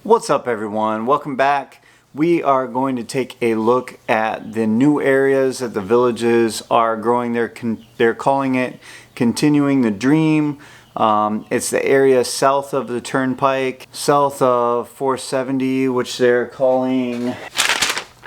What's up, everyone? Welcome back. We are going to take a look at the new areas that the villages are growing. They're calling it Continuing the Dream. It's the area south of the Turnpike, south of 470, which they're calling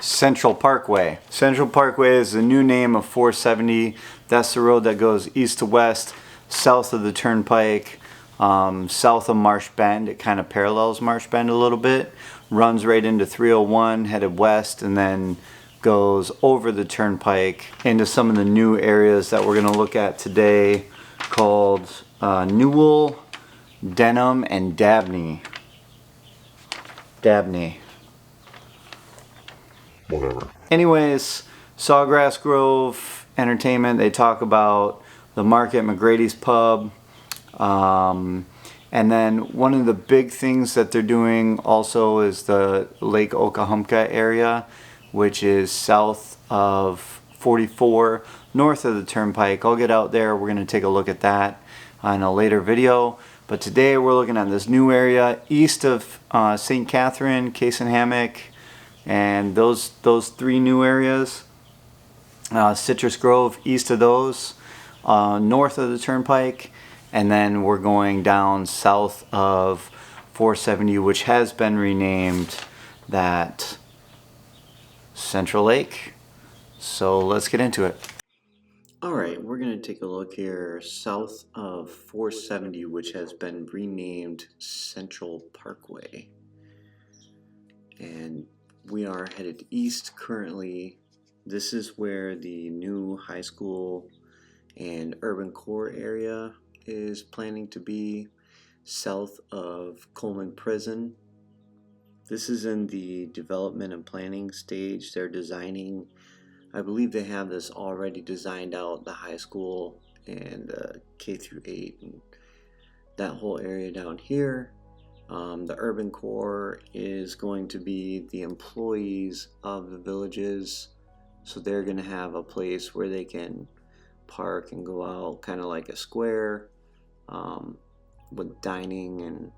Central Parkway. Central Parkway is the new name of 470. That's the road that goes east to west, south of the Turnpike. South of Marsh Bend. It kind of parallels Marsh Bend a little bit, runs right into 301 headed west, and then goes over the Turnpike into some of the new areas that we're going to look at today called Newell, Denham, and Dabney. Whatever. Anyways, Sawgrass Grove Entertainment, they talk about the Market McGrady's Pub. And then one of the big things that they're doing also is the Lake Okahumpka area, which is south of 44, north of the Turnpike. I'll get out there. We're going to take a look at that in a later video. But today we're looking at this new area east of St. Catherine, Case and Hammock, and those three new areas. Citrus Grove east of those, north of the Turnpike. And then we're going down south of 470, which has been renamed that Central Lake. So let's get into it. All right, we're going to take a look here south of 470, which has been renamed Central Parkway. And we are headed east currently. This is where the new high school and urban core area is planning to be, south of Coleman Prison. This is in the development and planning stage. They're designing, I believe they have this already designed out, the high school and K through 8 and that whole area down here. The urban core is going to be the employees of the villages, so they're going to have a place where they can park and go out, kind of like a square, with dining and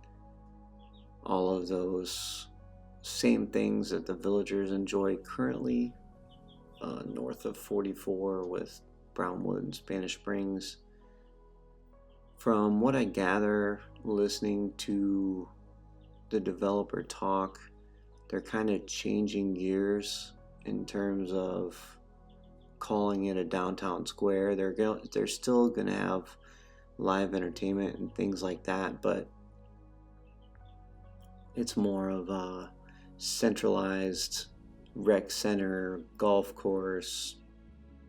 all of those same things that the villagers enjoy currently, north of 44 with Brownwood and Spanish Springs. From what I gather, listening to the developer talk, they're kind of changing gears in terms of calling it a downtown square. They're still going to have live entertainment and things like that, but it's more of a centralized rec center, golf course,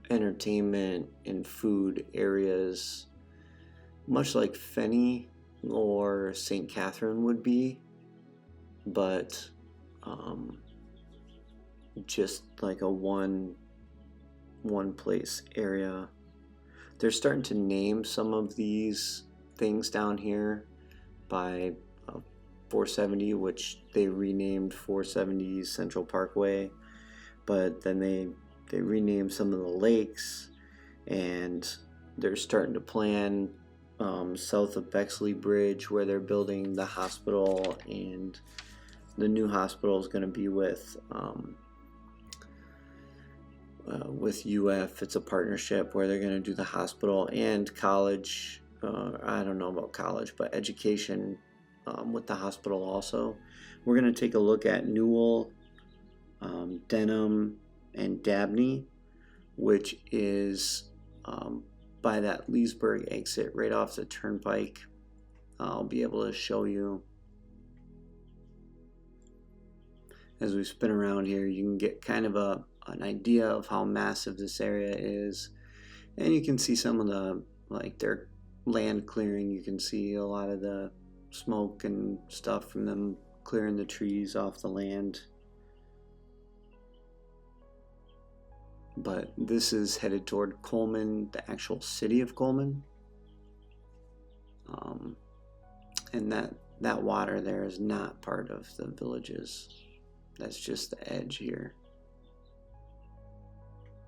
entertainment and food areas, much like Fenny or St. Catherine would be, but just like a one place area. They're starting to name some of these things down here by 470, which they renamed 470 Central Parkway, but then they renamed some of the lakes, and they're starting to plan south of Bexley Bridge, where they're building the hospital, and the new hospital is going to be with UF. It's a partnership where they're going to do the hospital and college. I don't know about college, but education with the hospital also. We're going to take a look at Newell, Denham, and Dabney, which is by that Leesburg exit right off the Turnpike. I'll be able to show you as we spin around here. You can get kind of an idea of how massive this area is, and you can see some of the, like, their land clearing. You can see a lot of the smoke and stuff from them clearing the trees off the land. But this is headed toward Coleman, the actual city of Coleman, and that water there is not part of the villages. That's just the edge here.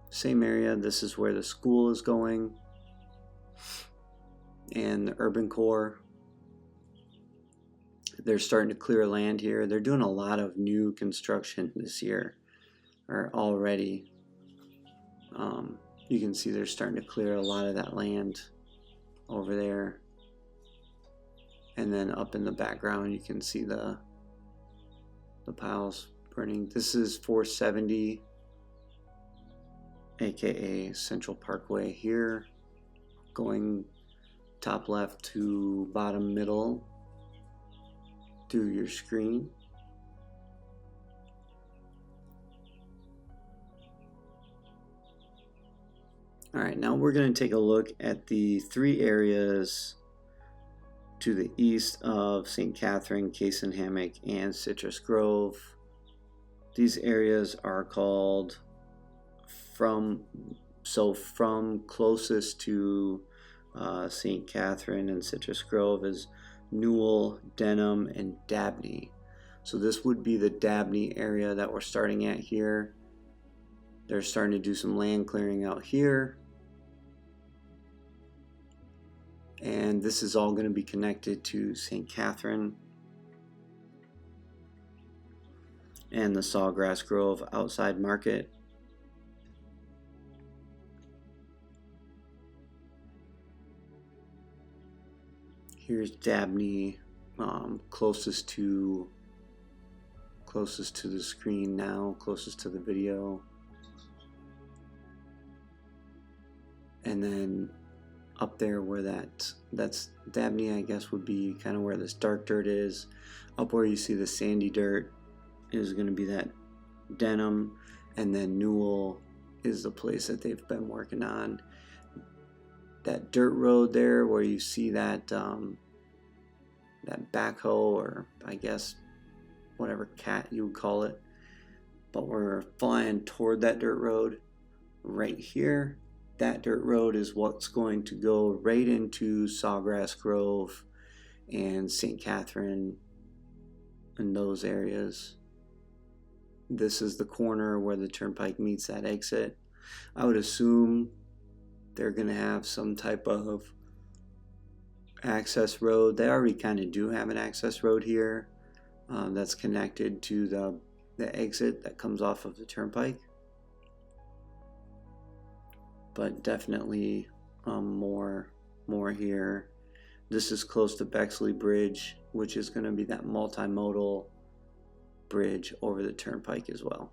Same area. This is where the school is going, and the urban core. They're starting to clear land here. They're doing a lot of new construction this year, or already. You can see they're starting to clear a lot of that land over there. And then up in the background, you can see the piles burning. This is 470, aka Central Parkway here, going top left to bottom middle through your screen. Alright, now we're going to take a look at the three areas to the east of St. Catherine, Case and Hammock, and Citrus Grove. These areas are called from closest to St. Catherine and Citrus Grove is Newell, Denham, and Dabney. So this would be the Dabney area that we're starting at here. They're starting to do some land clearing out here. And this is all going to be connected to St. Catherine and the Sawgrass Grove outside market. Here's Dabney, closest to the screen now, closest to the video. And then up there where that's Dabney, I guess, would be kind of where this dark dirt is. Up where you see the sandy dirt is going to be that Denham, and then Newell is the place that they've been working on. That dirt road there where you see that that backhoe, or I guess whatever cat you would call it, but we're flying toward that dirt road right here. That dirt road is what's going to go right into Sawgrass Grove and St. Catherine and those areas. This is the corner where the turnpike meets that exit. I would assume they're going to have some type of access road. They already kind of do have an access road here that's connected to the exit that comes off of the turnpike. But definitely more here. This is close to Bexley Bridge, which is going to be that multimodal bridge over the turnpike as well.